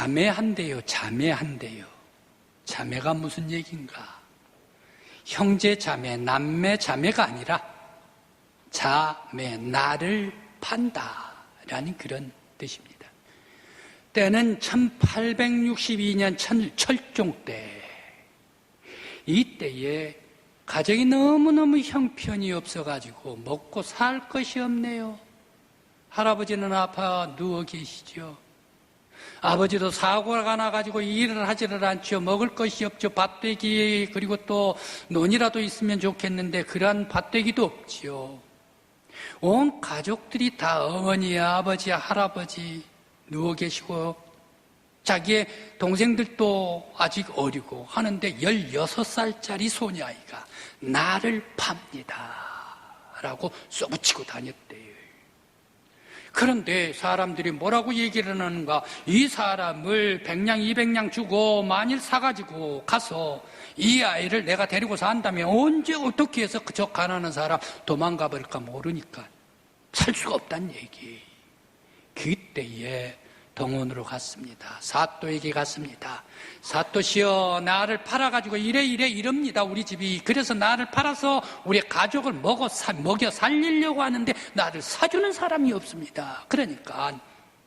자매한대요. 자매한대요. 자매가 무슨 얘기인가? 형제 자매, 남매 자매가 아니라 자매, 나를 판다라는 그런 뜻입니다. 때는 1862년 철종 때, 이때에 가정이 너무너무 형편이 없어가지고 먹고 살 것이 없네요. 할아버지는 아파 누워 계시죠. 아버지도 사고가 나가지고 일을 하지를 않죠. 먹을 것이 없죠. 밭대기, 그리고 또 논이라도 있으면 좋겠는데 그러한 밭대기도 없지요. 온 가족들이 다 어머니, 아버지, 할아버지 누워 계시고, 자기의 동생들도 아직 어리고 하는데 16살짜리 소녀아이가 나를 팝니다 라고 쏘붙이고 다녔대요. 그런데 사람들이 뭐라고 얘기를 하는가? 이 사람을 100냥 200냥 주고 만일 사가지고 가서 이 아이를 내가 데리고 산다면 언제 어떻게 해서 저 가난한 사람 도망가 버릴까 모르니까 살 수가 없다는 얘기. 그때에 동원으로 갔습니다. 사또에게 갔습니다. 사또시여, 나를 팔아가지고 이럽니다. 우리 집이. 그래서 나를 팔아서 우리 가족을 먹여 살리려고 하는데 나를 사주는 사람이 없습니다. 그러니까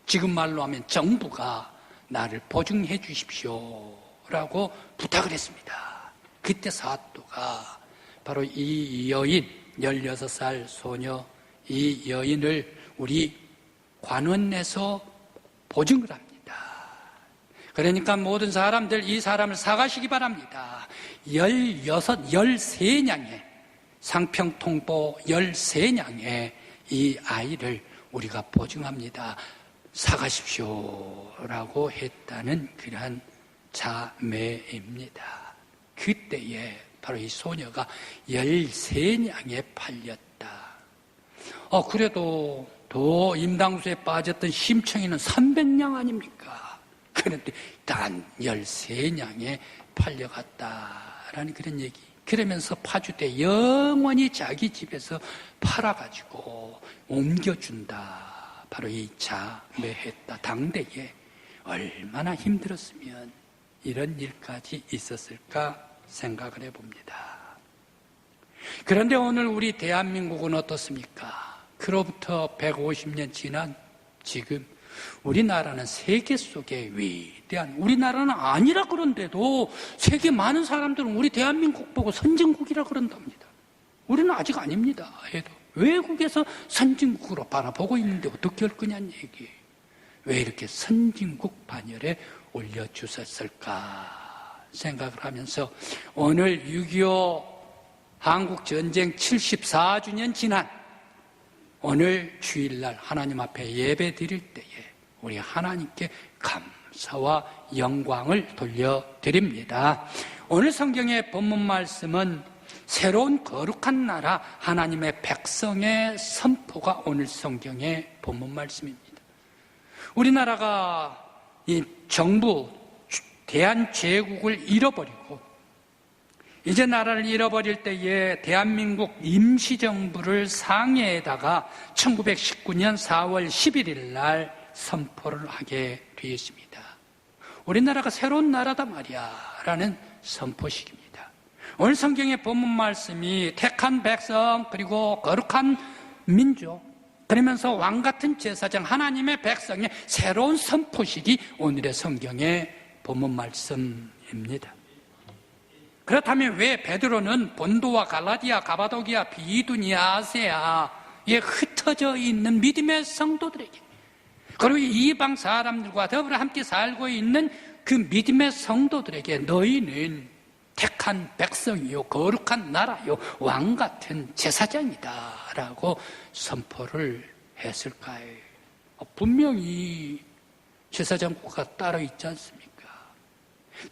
지금 말로 하면 정부가 나를 보증해 주십시오 라고 부탁을 했습니다. 그때 사또가 바로 이 여인, 16살 소녀, 이 여인을 우리 관원에서 보증을 합니다. 그러니까 모든 사람들 이 사람을 사가시기 바랍니다. 13냥의 상평통보 13냥의 이 아이를 우리가 보증합니다. 사가십시오라고 했다는 그러한 자매입니다. 그때에 바로 이 소녀가 13냥에 팔렸다. 그래도 더 임당수에 빠졌던 심청이는 300냥 아닙니까? 그런데 단 13냥에 팔려갔다라는 그런 얘기. 그러면서 파주대 영원히 자기 집에서 팔아가지고 옮겨준다. 바로 이 자매했다. 당대에 얼마나 힘들었으면 이런 일까지 있었을까 생각을 해봅니다. 그런데 오늘 우리 대한민국은 어떻습니까? 그로부터 150년 지난 지금 우리나라는 세계 속에 위대한, 우리나라는 아니라 그런데도 세계 많은 사람들은 우리 대한민국 보고 선진국이라 그런답니다. 우리는 아직 아닙니다. 해도 외국에서 선진국으로 바라보고 있는데 어떻게 할 거냐는 얘기. 왜 이렇게 선진국 반열에 올려주셨을까 생각을 하면서 오늘 6.25 한국전쟁 74주년 지난 오늘 주일날 하나님 앞에 예배 드릴 때에 우리 하나님께 감사와 영광을 돌려드립니다. 오늘 성경의 본문 말씀은 새로운 거룩한 나라 하나님의 백성의 선포가 오늘 성경의 본문 말씀입니다. 우리나라가 이 정부 대한제국을 잃어버리고 이제 나라를 잃어버릴 때에 대한민국 임시정부를 상해에다가 1919년 4월 11일 날 선포를 하게 되었습니다. 우리나라가 새로운 나라다 말이야 라는 선포식입니다. 오늘 성경의 본문 말씀이 택한 백성 그리고 거룩한 민족 그러면서 왕같은 제사장 하나님의 백성의 새로운 선포식이 오늘의 성경의 본문 말씀입니다. 그렇다면 왜 베드로는 본도와 갈라디아, 가바도기아, 비두니아, 아세아에 흩어져 있는 믿음의 성도들에게 그리고 이방 사람들과 더불어 함께 살고 있는 그 믿음의 성도들에게 너희는 택한 백성이요 거룩한 나라요 왕같은 제사장이다 라고 선포를 했을까요? 분명히 제사장국가 따로 있지 않습니까?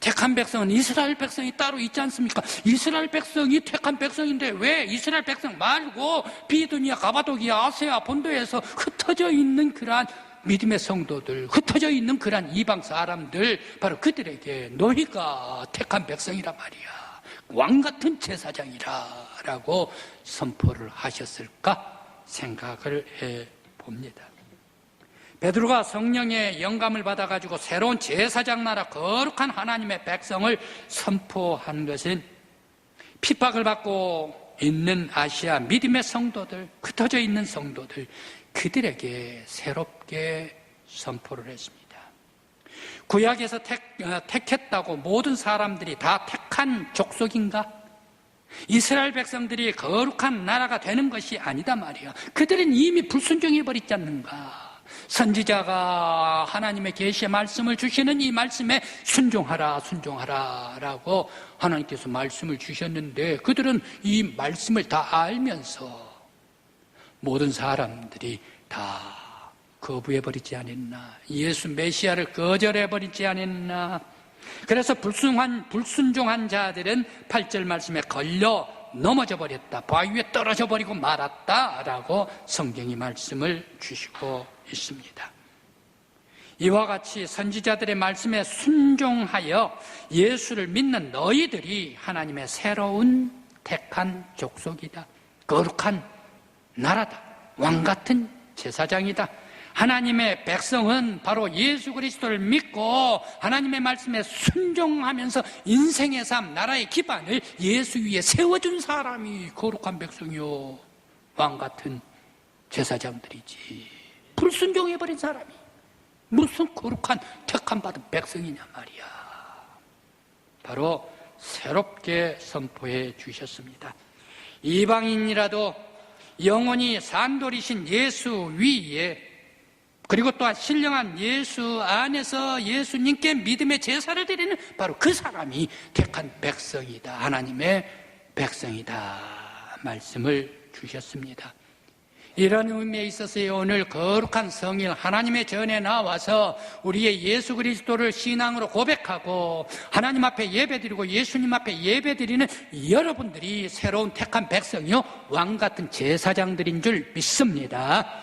택한 백성은 이스라엘 백성이 따로 있지 않습니까? 이스라엘 백성이 택한 백성인데 왜 이스라엘 백성 말고 비두니아, 가바도기아, 아세아 본도에서 흩어져 있는 그러한 믿음의 성도들, 흩어져 있는 그러한 이방 사람들 바로 그들에게 너희가 택한 백성이란 말이야 왕같은 제사장이라 라고 선포를 하셨을까 생각을 해봅니다. 베드로가 성령의 영감을 받아가지고 새로운 제사장 나라 거룩한 하나님의 백성을 선포한 것은 핍박을 받고 있는 아시아 믿음의 성도들, 흩어져 있는 성도들, 그들에게 새롭게 선포를 했습니다. 구약에서 택했다고 모든 사람들이 다 택한 족속인가? 이스라엘 백성들이 거룩한 나라가 되는 것이 아니다 말이야. 그들은 이미 불순종해버리지 않는가? 선지자가 하나님의 계시의 말씀을 주시는 이 말씀에 순종하라 라고 하나님께서 말씀을 주셨는데, 그들은 이 말씀을 다 알면서 모든 사람들이 다 거부해버리지 않았나? 예수 메시아를 거절해버리지 않았나? 그래서 불순종한 자들은 8절 말씀에 걸려 넘어져 버렸다, 바위 위에 떨어져 버리고 말았다라고 성경이 말씀을 주시고 있습니다. 이와 같이 선지자들의 말씀에 순종하여 예수를 믿는 너희들이 하나님의 새로운 택한 족속이다, 거룩한 나라다, 왕같은 제사장이다. 하나님의 백성은 바로 예수 그리스도를 믿고 하나님의 말씀에 순종하면서 인생의 삶, 나라의 기반을 예수 위에 세워준 사람이 거룩한 백성이요, 왕같은 제사장들이지. 불순종해버린 사람이 무슨 거룩한 택함 받은 백성이냐 말이야. 바로 새롭게 선포해 주셨습니다. 이방인이라도 영원히 산돌이신 예수 위에, 그리고 또한 신령한 예수 안에서 예수님께 믿음의 제사를 드리는 바로 그 사람이 택한 백성이다, 하나님의 백성이다 말씀을 주셨습니다. 이런 의미에 있어서 오늘 거룩한 성일 하나님의 전에 나와서 우리의 예수 그리스도를 신앙으로 고백하고 하나님 앞에 예배드리고 예수님 앞에 예배드리는 여러분들이 새로운 택한 백성이요, 왕같은 제사장들인 줄 믿습니다.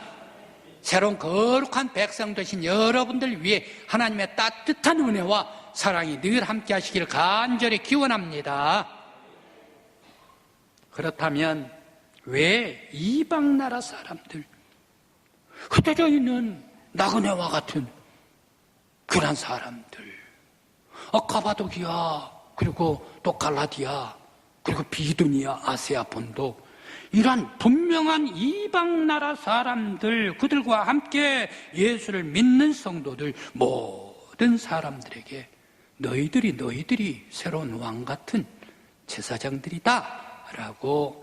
새로운 거룩한 백성 되신 여러분들 위해 하나님의 따뜻한 은혜와 사랑이 늘 함께 하시길 간절히 기원합니다. 그렇다면 왜 이방 나라 사람들, 흩어져 있는 나그네와 같은 그런 사람들, 가바도기아, 그리고 또 갈라디아, 그리고 비두니아, 아시아 본도, 이러한 분명한 이방 나라 사람들, 그들과 함께 예수를 믿는 성도들, 모든 사람들에게 너희들이 새로운 왕 같은 제사장들이다 라고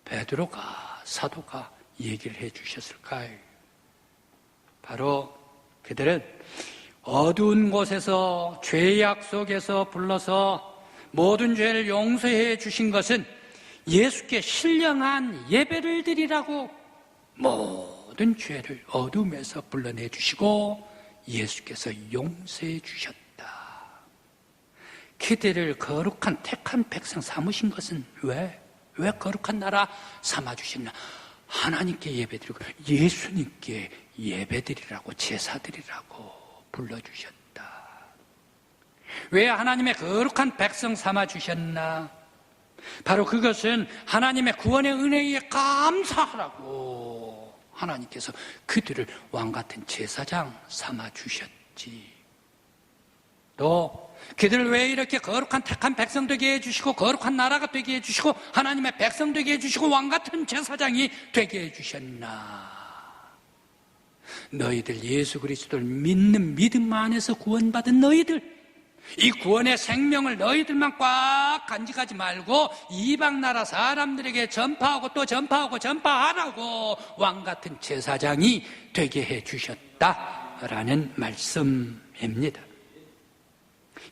베드로가, 사도가 얘기를 해 주셨을까요? 바로 그들은 어두운 곳에서 죄악 속에서 불러서 모든 죄를 용서해 주신 것은 예수께 신령한 예배를 드리라고 모든 죄를 어둠에서 불러내 주시고 예수께서 용서해 주셨다. 그들을 거룩한 택한 백성 삼으신 것은 왜 거룩한 나라 삼아주셨나? 하나님께 예배드리고 예수님께 예배드리라고, 제사드리라고 불러주셨다. 왜 하나님의 거룩한 백성 삼아주셨나? 바로 그것은 하나님의 구원의 은혜에 감사하라고 하나님께서 그들을 왕같은 제사장 삼아주셨지. 또 그들을 왜 이렇게 거룩한 택한 백성 되게 해주시고 거룩한 나라가 되게 해주시고 하나님의 백성 되게 해주시고 왕같은 제사장이 되게 해주셨나? 너희들 예수 그리스도를 믿는 믿음 안에서 구원받은 너희들, 이 구원의 생명을 너희들만 꽉 간직하지 말고 이방 나라 사람들에게 전파하고 또 전파하고 전파하라고 왕같은 제사장이 되게 해주셨다라는 말씀입니다.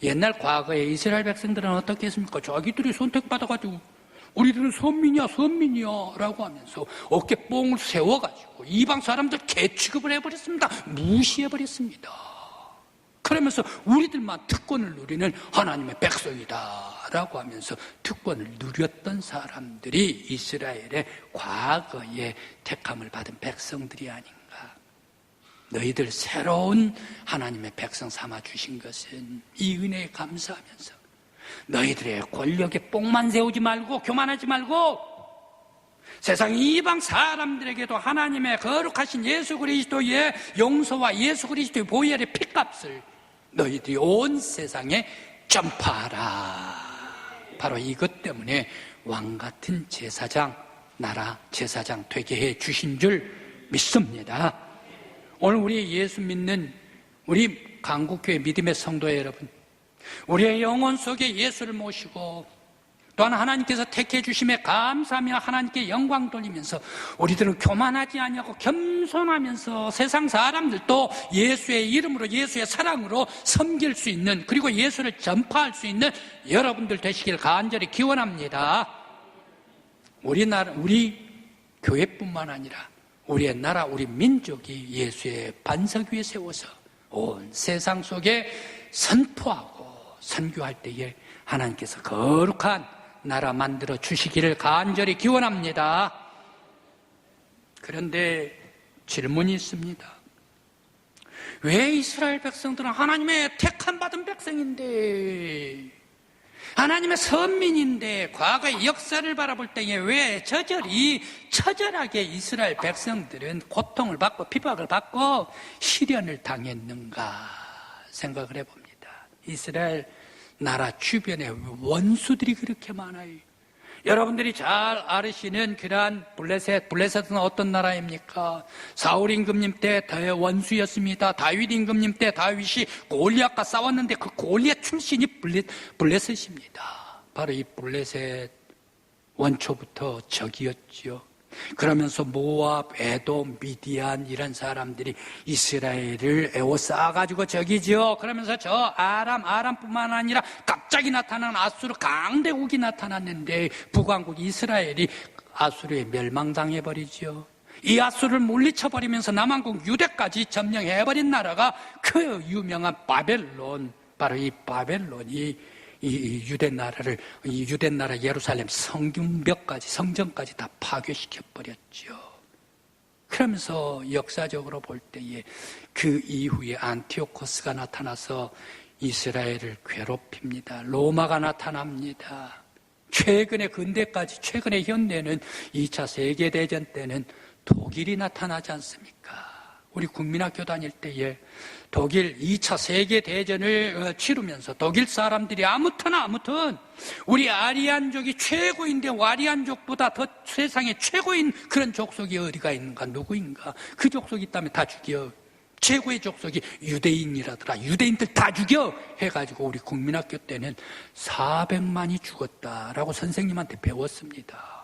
옛날 과거에 이스라엘 백성들은 어떻게 했습니까? 자기들이 선택받아가지고 우리들은 선민이야 라고 하면서 어깨 뽕을 세워가지고 이방 사람들 개 취급을 해버렸습니다. 무시해버렸습니다. 그러면서 우리들만 특권을 누리는 하나님의 백성이다 라고 하면서 특권을 누렸던 사람들이 이스라엘의 과거에 택함을 받은 백성들이 아닌가. 너희들 새로운 하나님의 백성 삼아주신 것은 이 은혜에 감사하면서 너희들의 권력에 뽕만 세우지 말고 교만하지 말고 세상 이방 사람들에게도 하나님의 거룩하신 예수 그리스도의 용서와 예수 그리스도의 보혈의 피값을 너희들이 온 세상에 전파하라. 바로 이것 때문에 왕같은 제사장, 나라 제사장 되게 해 주신 줄 믿습니다. 오늘 우리 예수 믿는 우리 강국교회 믿음의 성도 여러분, 우리의 영혼 속에 예수를 모시고 또한 하나님께서 택해 주심에 감사하며 하나님께 영광 돌리면서 우리들은 교만하지 아니하고 겸손하면서 세상 사람들도 예수의 이름으로 예수의 사랑으로 섬길 수 있는, 그리고 예수를 전파할 수 있는 여러분들 되시길 간절히 기원합니다. 우리 교회뿐만 아니라 우리의 나라, 우리 민족이 예수의 반석 위에 세워서 온 세상 속에 선포하고 선교할 때에 하나님께서 거룩한 나라 만들어 주시기를 간절히 기원합니다. 그런데 질문이 있습니다. 왜 이스라엘 백성들은 하나님의 택함 받은 백성인데, 하나님의 선민인데 과거의 역사를 바라볼 때에 왜 처절하게 이스라엘 백성들은 고통을 받고 핍박을 받고 시련을 당했는가 생각을 해봅니다. 이스라엘 나라 주변에 원수들이 그렇게 많아요. 여러분들이 잘 아시는 그러한 블레셋은 어떤 나라입니까? 사울 임금님 때 원수였습니다. 다윗 임금님 때 다윗이 골리앗과 싸웠는데 그 골리앗 출신이 블레셋입니다. 바로 이 블레셋 원초부터 적이었죠. 그러면서 모압, 에돔, 미디안 이런 사람들이 이스라엘을 에워싸가지고 적이죠. 그러면서 저 아람뿐만 아니라 갑자기 나타난 아수르 강대국이 나타났는데 북왕국 이스라엘이 아수르에 멸망당해버리죠. 이 아수르를 물리쳐버리면서 남왕국 유대까지 점령해버린 나라가 그 유명한 바벨론, 바로 이 바벨론이 이 유대 나라 예루살렘 성전까지 다 파괴시켜 버렸죠. 그러면서 역사적으로 볼 때에 그 이후에 안티오코스가 나타나서 이스라엘을 괴롭힙니다. 로마가 나타납니다. 최근에 현대는 2차 세계대전 때는 독일이 나타나지 않습니까? 우리 국민학교 다닐 때에 독일 2차 세계대전을 치르면서 독일 사람들이 아무튼 우리 아리안족이 최고인데 아리안족보다 더 세상에 최고인 그런 족속이 어디가 있는가, 누구인가, 그 족속이 있다면 다 죽여, 최고의 족속이 유대인이라더라, 유대인들 다 죽여 해가지고 우리 국민학교 때는 400만이 죽었다라고 선생님한테 배웠습니다.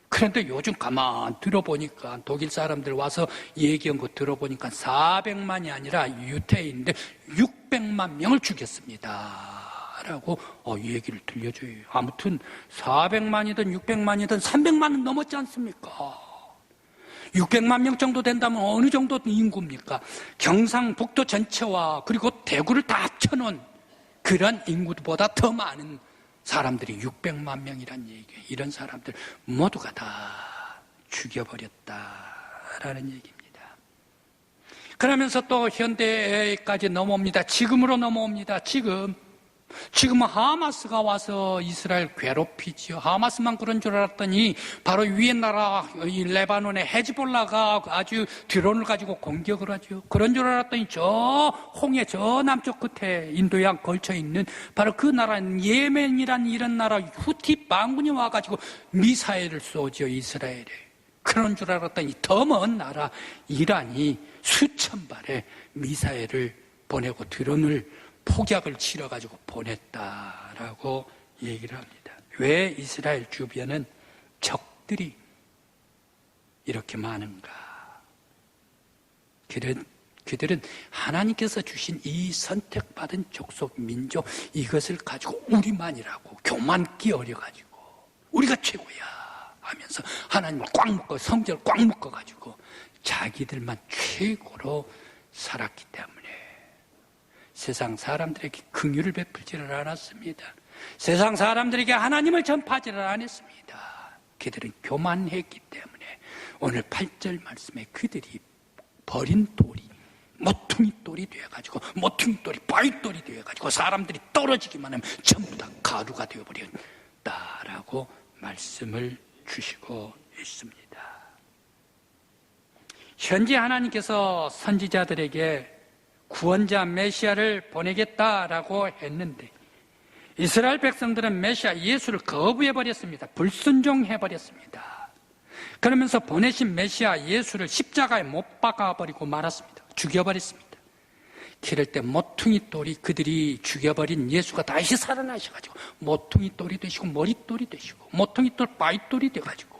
그런데 요즘 가만 들어보니까 독일 사람들 와서 얘기한 거 들어보니까 400만이 아니라 유태인들 600만 명을 죽였습니다 라고 얘기를 들려줘요. 아무튼 400만이든 600만이든 300만은 넘었지 않습니까? 600만 명 정도 된다면 어느 정도 인구입니까? 경상북도 전체와 그리고 대구를 다 합쳐놓은 그런 인구보다 더 많은 사람들이 600만 명이란 얘기예요. 이런 사람들 모두가 다 죽여버렸다라는 얘기입니다. 그러면서 또 현대까지 넘어옵니다. 지금으로 넘어옵니다. 지금은 하마스가 와서 이스라엘 괴롭히지요. 하마스만 그런 줄 알았더니 바로 위에 나라 이 레바논의 헤즈볼라가 아주 드론을 가지고 공격을 하죠. 그런 줄 알았더니 저 홍해 저 남쪽 끝에 인도양 걸쳐 있는 바로 그 나라는 예멘이란 이런 나라 후티 반군이 와가지고 미사일을 쏘죠, 이스라엘에. 그런 줄 알았더니 더 먼 나라 이란이 수천 발의 미사일을 보내고 드론을 폭약을 치러가지고 보냈다라고 얘기를 합니다. 왜 이스라엘 주변은 적들이 이렇게 많은가? 그들은 하나님께서 주신 이 선택받은 족속 민족 이것을 가지고 우리만이라고 교만 끼어려가지고 우리가 최고야 하면서 하나님을 꽉 묶어 성전을 꽉 묶어가지고 자기들만 최고로 살았기 때문에 세상 사람들에게 긍휼을 베풀지를 않았습니다. 세상 사람들에게 하나님을 전파하지를 않았습니다. 그들은 교만했기 때문에 오늘 8절 말씀에 그들이 버린 돌이 모퉁이 돌이 되어가지고 모퉁이 돌이 바위돌이 되어가지고 사람들이 떨어지기만 하면 전부 다 가루가 되어버렸다라고 말씀을 주시고 믿습니다. 현재 하나님께서 선지자들에게 구원자 메시아를 보내겠다라고 했는데 이스라엘 백성들은 메시아 예수를 거부해버렸습니다. 불순종해버렸습니다. 그러면서 보내신 메시아 예수를 십자가에 못 박아버리고 말았습니다. 죽여버렸습니다. 기를 때 모퉁이 돌이 그들이 죽여버린 예수가 다시 살아나셔가지고 모퉁이 돌이 되시고 머릿돌이 되시고 모퉁이 돌 바윗돌이 돼가지고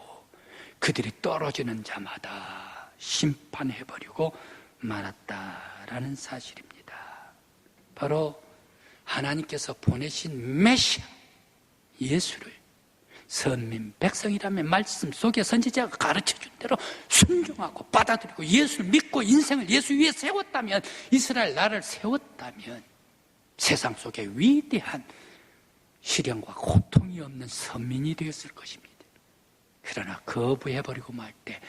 그들이 떨어지는 자마다 심판해버리고 말았다라는 사실입니다. 바로 하나님께서 보내신 메시아 예수를 선민 백성이라면 말씀 속에 선지자가 가르쳐준 대로 순종하고 받아들이고 예수를 믿고 인생을 예수 위에 세웠다면, 이스라엘 나라를 세웠다면 세상 속에 위대한 시련과 고통이 없는 선민이 되었을 것입니다. 그러나 거부해버리고 말 때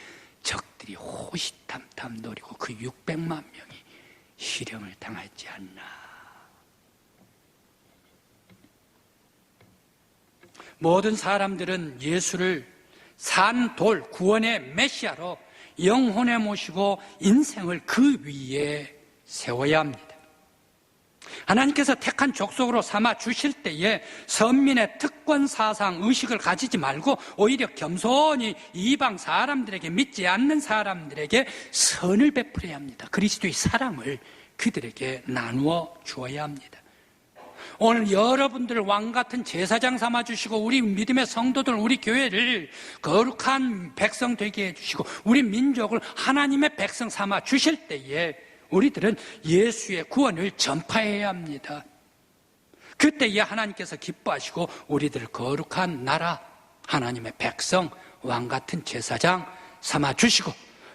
적들이 호시탐탐 노리고 그 600만 명이 실형을 당하지 않나. 모든 사람들은 예수를 산돌 구원의 메시아로 영혼에 모시고 인생을 그 위에 세워야 합니다. 하나님께서 택한 족속으로 삼아 주실 때에 선민의 특권 사상 의식을 가지지 말고 오히려 겸손히 이방 사람들에게, 믿지 않는 사람들에게 선을 베풀어야 합니다. 그리스도의 사랑을 그들에게 나누어 주어야 합니다. 오늘 여러분들을 왕같은 제사장 삼아주시고 우리 믿음의 성도들, 우리 교회를 거룩한 백성 되게 해주시고 우리 민족을 하나님의 백성 삼아주실 때에 우리들은 예수의 구원을 전파해야 합니다. 그때에 하나님께서 기뻐하시고 우리들을 거룩한 나라, 하나님의 백성, 왕같은 제사장 삼아주시고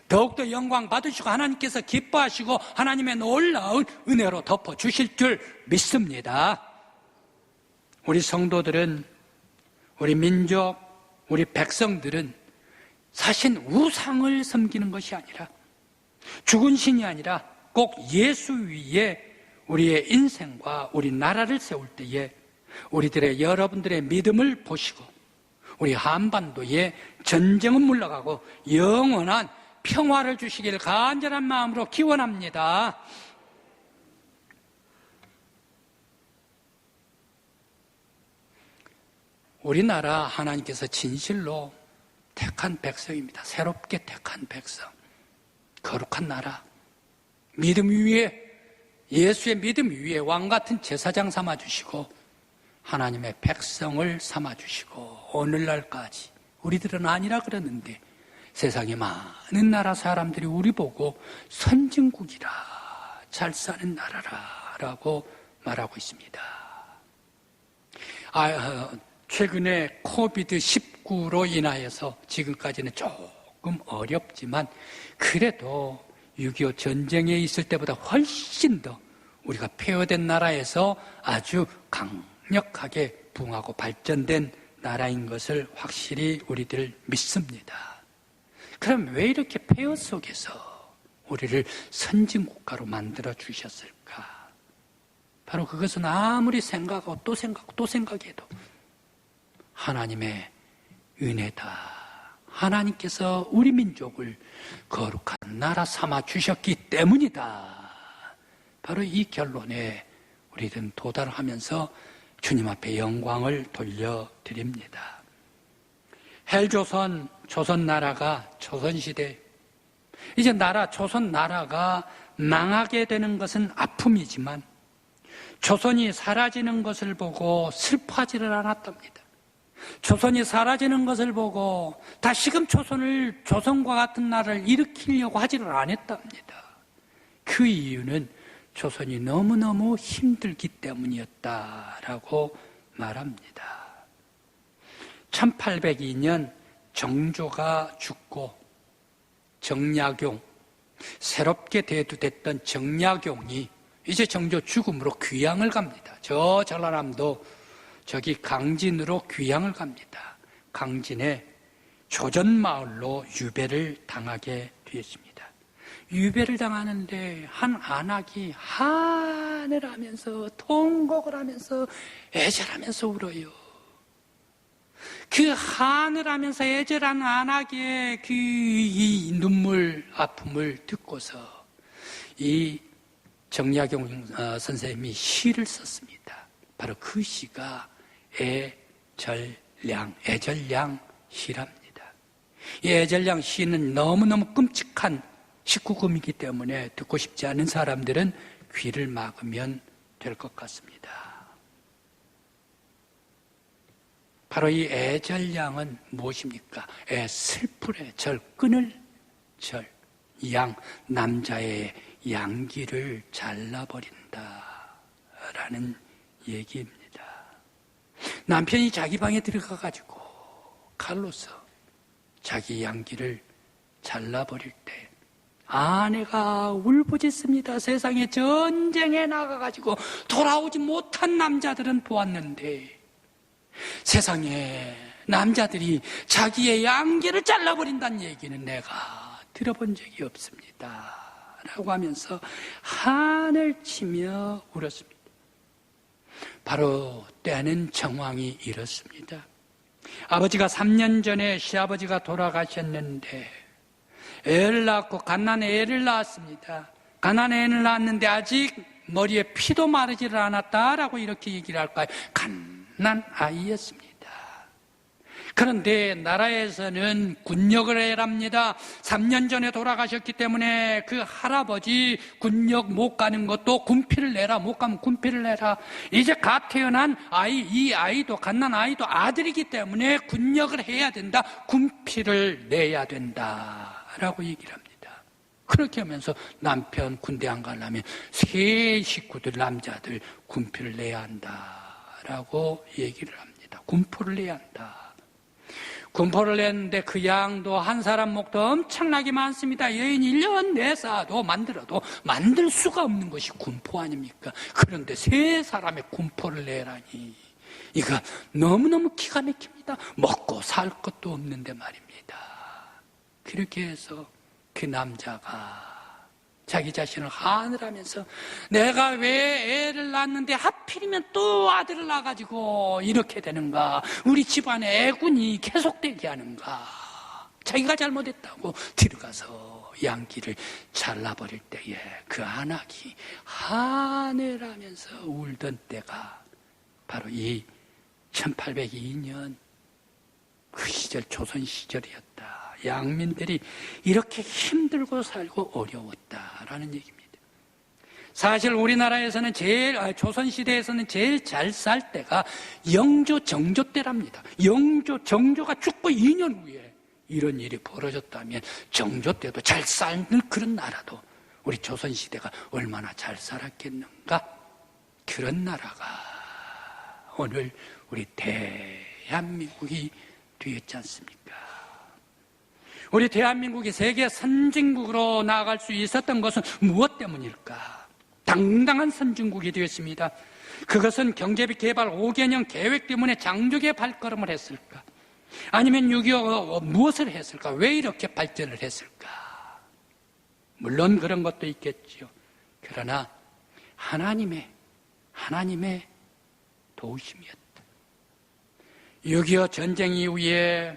더욱더 영광 받으시고 하나님께서 기뻐하시고 하나님의 놀라운 은혜로 덮어주실 줄 믿습니다. 우리 성도들은, 우리 민족, 우리 백성들은 사실 우상을 섬기는 것이 아니라, 죽은 신이 아니라 꼭 예수 위에 우리의 인생과 우리 나라를 세울 때에 우리들의, 여러분들의 믿음을 보시고 우리 한반도에 전쟁은 물러가고 영원한 평화를 주시길 간절한 마음으로 기원합니다. 우리나라 하나님께서 진실로 택한 백성입니다. 새롭게 택한 백성, 거룩한 나라, 믿음 위에, 예수의 믿음 위에 왕같은 제사장 삼아주시고 하나님의 백성을 삼아주시고 오늘날까지 우리들은 아니라 그러는데 세상에 많은 나라 사람들이 우리 보고 선진국이라, 잘 사는 나라라 라고 말하고 있습니다. 최근에 코비드-19로 인하여서 지금까지는 조금 어렵지만 그래도 6.25 전쟁에 있을 때보다 훨씬 더 우리가 폐허된 나라에서 아주 강력하게 부흥하고 발전된 나라인 것을 확실히 우리들 믿습니다. 그럼 왜 이렇게 폐허 속에서 우리를 선진국가로 만들어 주셨을까? 바로 그것은 아무리 생각하고 또 생각하고 또 생각해도 하나님의 은혜다. 하나님께서 우리 민족을 거룩한 나라 삼아 주셨기 때문이다. 바로 이 결론에 우리는 도달하면서 주님 앞에 영광을 돌려드립니다. 헬조선, 조선나라가, 조선시대, 이제 조선 나라가 망하게 되는 것은 아픔이지만 조선이 사라지는 것을 보고 슬퍼하지를 않았답니다. 조선이 사라지는 것을 보고 다시금 조선과 같은 나라를 일으키려고 하지를 않았답니다. 그 이유는 조선이 너무너무 힘들기 때문이었다라고 말합니다. 1802년 정조가 죽고 정약용, 새롭게 대두됐던 정약용이 이제 정조 죽음으로 귀향을 갑니다. 저 전라남도 저기 강진으로 귀향을 갑니다. 강진의 조전마을로 유배를 당하게 되었습니다. 유배를 당하는데 한 안악이 한을 하면서 통곡을 하면서 애절하면서 울어요. 그 하늘하면서 애절한 안악의 이 눈물 아픔을 듣고서 이 정약용 선생님이 시를 썼습니다. 바로 그 시가 애절량 시랍니다. 이 애절량 시는 너무너무 끔찍한 19금이기 때문에 듣고 싶지 않은 사람들은 귀를 막으면 될 것 같습니다. 바로 이 애절량은 무엇입니까? 슬플의 절, 끊을 절, 남자의 양기를 잘라버린다라는 얘기입니다. 남편이 자기 방에 들어가가지고 칼로서 자기 양기를 잘라버릴 때 아내가 울부짖습니다. 세상에 전쟁에 나가가지고 돌아오지 못한 남자들은 보았는데 세상에 남자들이 자기의 양기를 잘라버린다는 얘기는 내가 들어본 적이 없습니다. 라고 하면서 한을 치며 울었습니다. 바로 때는 정황이 이렇습니다. 아버지가 3년 전에 시아버지가 돌아가셨는데 애를 낳고 갓난에 애를 낳았습니다. 갓난에 애를 낳았는데 아직 머리에 피도 마르지를 않았다라고 이렇게 얘기를 할까요? 갓난 아이였습니다. 그런데 나라에서는 군역을 해랍니다. 3년 전에 돌아가셨기 때문에 그 할아버지 군역 못 가는 것도 군피를 내라. 못 가면 군피를 내라. 이제 갓 태어난 아이, 이 아이도 갓난 아이도 아들이기 때문에 군역을 해야 된다. 군피를 내야 된다. 라고 얘기를 합니다. 그렇게 하면서 남편 군대 안 가려면 세 식구들 남자들 군피를 내야 한다. 라고 얘기를 합니다. 군포를 내야 한다. 군포를 냈는데 그 양도 한 사람 목도 엄청나게 많습니다. 여인 1년 내사도 만들어도 만들 수가 없는 것이 군포 아닙니까? 그런데 세 사람의 군포를 내라니 이거 너무너무 기가 막힙니다. 먹고 살 것도 없는데 말입니다. 그렇게 해서 그 남자가 자기 자신을 한을하면서 내가 왜 애를 낳았는데 하필이면 또 아들을 낳아가지고 이렇게 되는가? 우리 집안에 애군이 계속되게 하는가? 자기가 잘못했다고 들어가서 양기를 잘라버릴 때에 그 안악이 한을하면서 울던 때가 바로 이 1802년 그 시절 조선 시절이었다. 양민들이 이렇게 힘들고 살고 어려웠다라는 얘기입니다. 사실 우리나라에서는 조선시대에서는 제일 잘 살 때가 영조, 정조 때랍니다. 영조, 정조가 죽고 2년 후에 이런 일이 벌어졌다면 정조 때도 잘 사는 그런 나라도 우리 조선시대가 얼마나 잘 살았겠는가? 그런 나라가 오늘 우리 대한민국이 되었지 않습니까? 우리 대한민국이 세계 선진국으로 나아갈 수 있었던 것은 무엇 때문일까? 당당한 선진국이 되었습니다. 그것은 경제비 개발 5개년 계획 때문에 장족의 발걸음을 했을까? 아니면 6.25 무엇을 했을까? 왜 이렇게 발전을 했을까? 물론 그런 것도 있겠지요. 그러나 하나님의 도우심이었다. 6.25 전쟁 이후에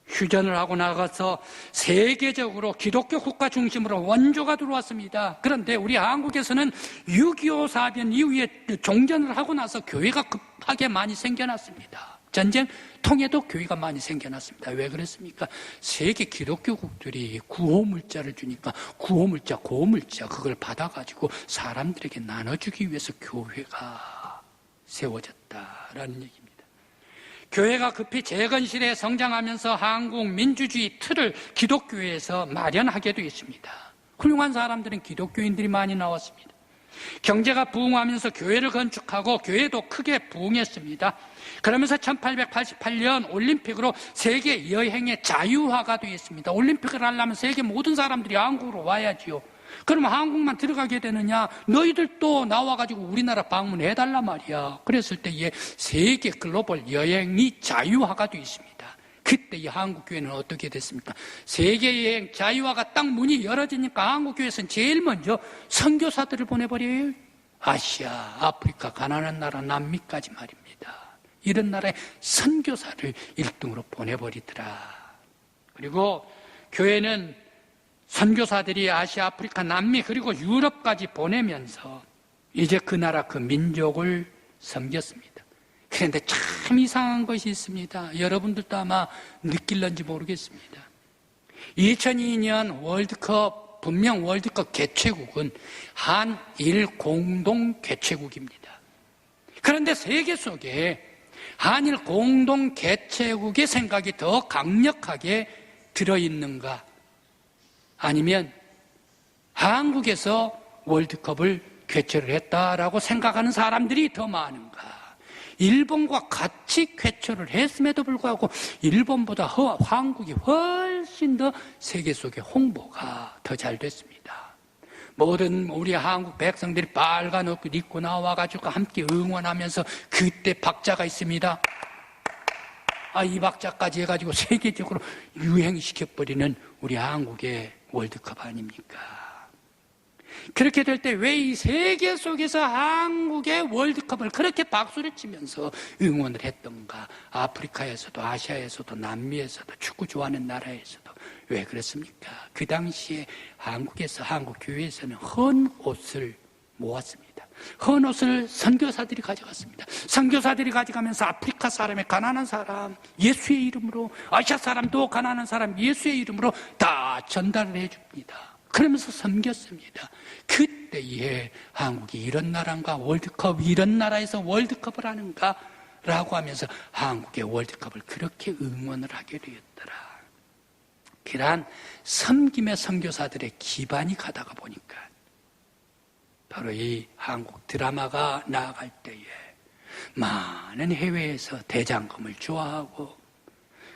휴전을 하고 나가서 세계적으로 기독교 국가 중심으로 원조가 들어왔습니다. 그런데 우리 한국에서는 6.25 사변 이후에 종전을 하고 나서 교회가 급하게 많이 생겨났습니다. 전쟁 통해도 교회가 많이 생겨났습니다. 왜 그랬습니까? 세계 기독교국들이 구호물자를 주니까 구호물자, 고물자 그걸 받아가지고 사람들에게 나눠주기 위해서 교회가 세워졌다라는 얘기입니다. 교회가 급히 재건실에 성장하면서 한국 민주주의 틀을 기독교회에서 마련하게 되었습니다. 훌륭한 사람들은 기독교인들이 많이 나왔습니다. 경제가 부흥하면서 교회를 건축하고 교회도 크게 부흥했습니다. 그러면서 1888년 올림픽으로 세계 여행의 자유화가 되었습니다. 올림픽을 하려면 세계 모든 사람들이 한국으로 와야지요. 그러면 한국만 들어가게 되느냐? 너희들도 나와가지고 우리나라 방문해달란 말이야. 그랬을 때에 세계 글로벌 여행이 자유화가 되어 있습니다. 그때 이 한국교회는 어떻게 됐습니까? 세계여행 자유화가 딱 문이 열어지니까 한국교회에서는 제일 먼저 선교사들을 보내버려요. 아시아, 아프리카, 가난한 나라, 남미까지 말입니다. 이런 나라에 선교사를 1등으로 보내버리더라. 그리고 교회는 선교사들이 아시아, 아프리카, 남미 그리고 유럽까지 보내면서 이제 그 나라 그 민족을 섬겼습니다. 그런데 참 이상한 것이 있습니다. 여러분들도 아마 느낄런지 모르겠습니다. 2002년 월드컵, 분명 월드컵 개최국은 한일 공동 개최국입니다. 그런데 세계 속에 한일 공동 개최국의 생각이 더 강력하게 들어있는가? 아니면 한국에서 월드컵을 개최를 했다라고 생각하는 사람들이 더 많은가? 일본과 같이 개최를 했음에도 불구하고 일본보다 한국이 훨씬 더 세계 속에 홍보가 더 잘 됐습니다. 모든 우리 한국 백성들이 빨간 옷 입고 나와가지고 함께 응원하면서 그때 박자가 있습니다. 이 박자까지 해가지고 세계적으로 유행시켜버리는 우리 한국의 월드컵 아닙니까? 그렇게 될 때 왜 이 세계 속에서 한국의 월드컵을 그렇게 박수를 치면서 응원을 했던가? 아프리카에서도 아시아에서도 남미에서도 축구 좋아하는 나라에서도 왜 그렇습니까? 그 당시에 한국에서 한국 교회에서는 헌 옷을 모았습니다. 헌 옷을 선교사들이 가져갔습니다. 선교사들이 가져가면서 아프리카 사람의 가난한 사람 예수의 이름으로, 아시아 사람도 가난한 사람 예수의 이름으로 다 전달을 해줍니다. 그러면서 섬겼습니다. 그때에 한국이 이런 나라인가, 월드컵 이런 나라에서 월드컵을 하는가 라고 하면서 한국의 월드컵을 그렇게 응원을 하게 되었더라. 그러한 섬김의 선교사들의 기반이 가다가 보니까 바로 이 한국 드라마가 나아갈 때에 많은 해외에서 대장금을 좋아하고,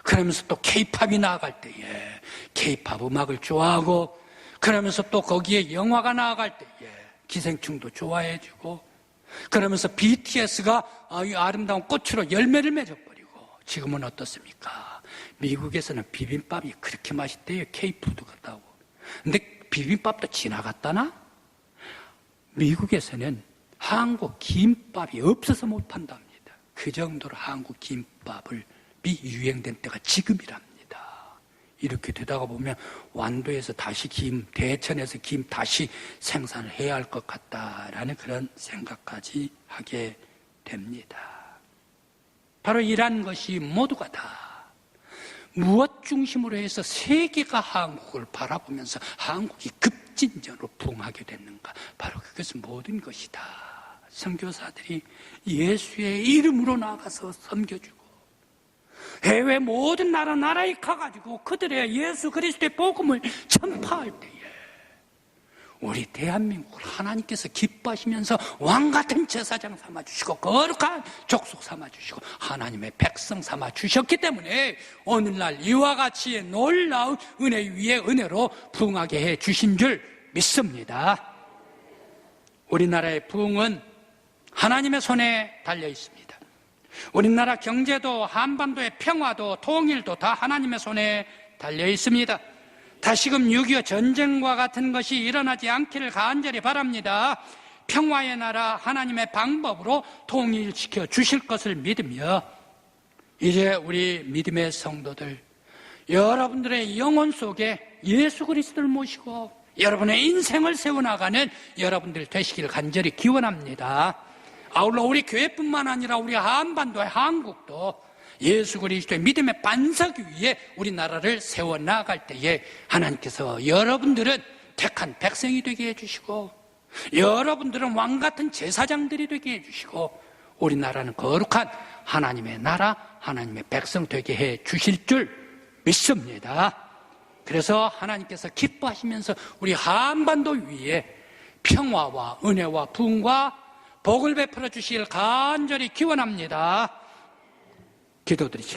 그러면서 또 케이팝이 나아갈 때에 케이팝 음악을 좋아하고, 그러면서 또 거기에 영화가 나아갈 때에 기생충도 좋아해주고, 그러면서 BTS가 이 아름다운 꽃으로 열매를 맺어버리고, 지금은 어떻습니까? 미국에서는 비빔밥이 그렇게 맛있대요. K푸드 같다고. 근데 비빔밥도 지나갔다나? 미국에서는 한국 김밥이 없어서 못 판답니다. 그 정도로 한국 김밥이 유행된 때가 지금이랍니다. 이렇게 되다가 보면 완도에서 다시 대천에서 김 다시 생산을 해야 할 것 같다라는 그런 생각까지 하게 됩니다. 바로 이러한 것이 모두가 다 무엇 중심으로 해서 세계가 한국을 바라보면서 한국이 급진전으로 부흥하게 됐는가? 바로 그것은 모든 것이 다 선교사들이 예수의 이름으로 나가서 섬겨주고, 해외 모든 나라에 가가지고 그들의 예수 그리스도의 복음을 전파할 때에 우리 대한민국을 하나님께서 기뻐하시면서 왕같은 제사장 삼아주시고 거룩한 족속 삼아주시고 하나님의 백성 삼아주셨기 때문에 오늘날 이와 같이 놀라운 은혜 위에 은혜로 부흥하게 해주신 줄 믿습니다. 우리나라의 부흥은 하나님의 손에 달려 있습니다. 우리나라 경제도 한반도의 평화도 통일도 다 하나님의 손에 달려 있습니다. 다시금 6.25 전쟁과 같은 것이 일어나지 않기를 간절히 바랍니다. 평화의 나라 하나님의 방법으로 통일시켜 주실 것을 믿으며, 이제 우리 믿음의 성도들, 여러분들의 영혼 속에 예수 그리스도를 모시고 여러분의 인생을 세워나가는 여러분들 되시기를 간절히 기원합니다. 아울러 우리 교회뿐만 아니라 우리 한반도의 한국도 예수 그리스도의 믿음의 반석 위에 우리나라를 세워나갈 때에 하나님께서 여러분들은 택한 백성이 되게 해주시고, 여러분들은 왕같은 제사장들이 되게 해주시고, 우리나라는 거룩한 하나님의 나라, 하나님의 백성 되게 해주실 줄 믿습니다. 그래서 하나님께서 기뻐하시면서 우리 한반도 위에 평화와 은혜와 부흥과 복을 베풀어 주시길 간절히 기원합니다. 기도드리시겠습니다.